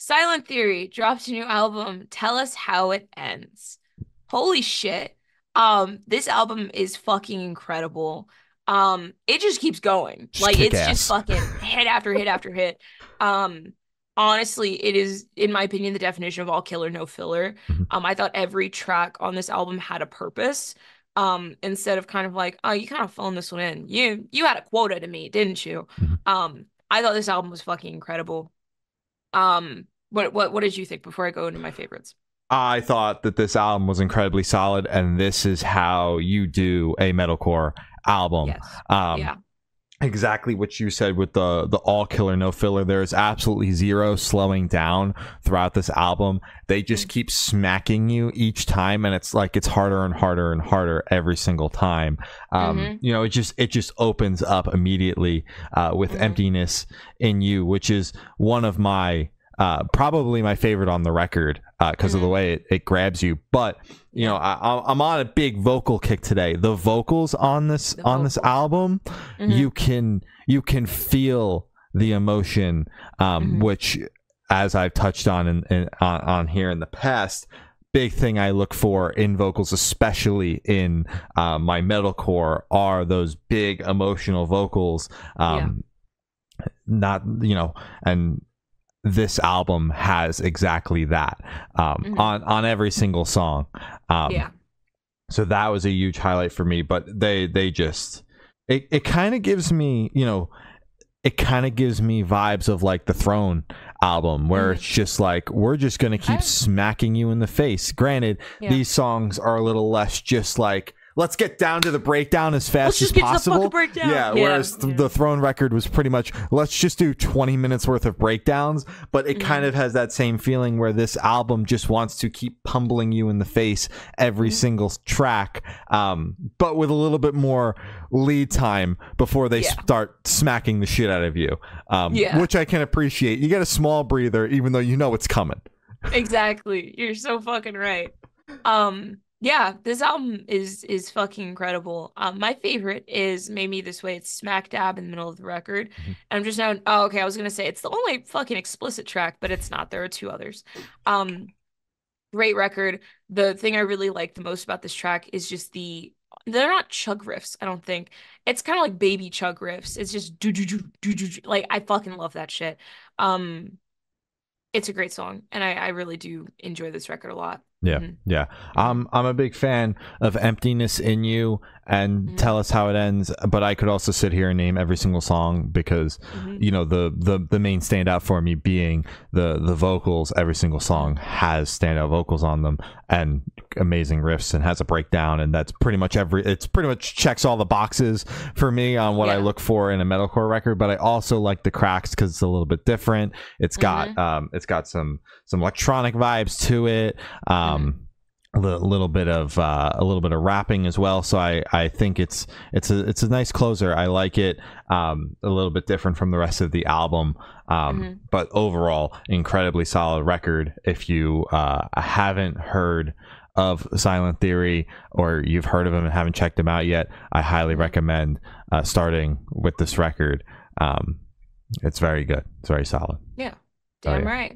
Silent Theory dropped a new album. Tell us how it ends. Holy shit. This album is fucking incredible. It just keeps going. Just Like kick it's just ass. fucking hit after hit after hit. Um, Honestly, it is, in my opinion, the definition of all killer, no filler. Mhm, I thought every track on this album had a purpose. Instead of kind of like, oh, you kind of phoned this one in. You had a quota to me, didn't you? mhm. I thought this album was fucking incredible. What did you think before I go into my favorites? I thought that this album was incredibly solid, and this is how you do a metalcore album. Yes. Um, Yeah. exactly what you said with the all killer no filler. There is absolutely zero slowing down throughout this album. They just keep smacking you each time, and it's like it's harder and harder and harder every single time. Mm-hmm. It just opens up immediately with Mm-hmm. emptiness in you, which is one of my probably my favorite on the record because of the Mm-hmm. way it grabs you. But Yeah. I'm on a big vocal kick today. The vocals on this The on this vocals. album, Mm-hmm. you can feel the emotion, Mm-hmm. which, as I've touched on on here in the past, big thing I look for in vocals, especially in my metalcore, are those big emotional vocals. Yeah. Not and this album has exactly that Mm-hmm. on every single song. Yeah. So that was a huge highlight for me. But they just it kind of gives me it kind of gives me vibes of like the Throne album, where Mm-hmm. it's just like we're just gonna keep Okay. smacking you in the face. Granted, Yeah. these songs are a little less just like let's get down to the breakdown as Let's fast as just get to the fucking possible. breakdown. Yeah, Yeah. whereas Yeah. the Throne record was pretty much let's just do 20 minutes worth of breakdowns, but it kind Mm-hmm. of has that same feeling where this album just wants to keep pummeling you in the face every Mm-hmm. single track, but with a little bit more lead time before they Yeah. start smacking the shit out of you, Yeah. which I can appreciate. You get a small breather even though you know it's coming. Exactly. You're so fucking right. Yeah, this album is fucking incredible. My favorite is Made Me This Way. It's smack dab in the middle of the record. Mhm. And I'm just now, oh, okay, I was gonna say it's the only fucking explicit track, but it's not. There are two others. Um, Great record. The thing I really like the most about this track is just they're not chug riffs, I don't think. It's kind of like baby chug riffs. It's just do do do do do. Like I fucking love that shit. Um, it's a great song, and I really do enjoy this record a lot. Yeah, Hmm. yeah. Hmm. I'm a big fan of Emptiness in You and Hmm. Tell Us How It Ends, but I could also sit here and name every single song because Hmm. the main standout for me being the vocals. Every single song has standout vocals on them and amazing riffs and has a breakdown, and that's pretty much it's pretty much checks all the boxes for me on what I Yeah. look for in a metalcore record. But I also like the Cracks because it's a little bit different. It's got some electronic vibes to it. A little bit of rapping as well. So I think it's a nice closer. I like it. A little bit different from the rest of the album. Hmm. But overall, incredibly solid record. If you haven't heard of Silent Theory, or you've heard of them and haven't checked them out yet, I highly recommend starting with this record. It's very good. It's very solid. Yeah. Oh, Damn yeah. right.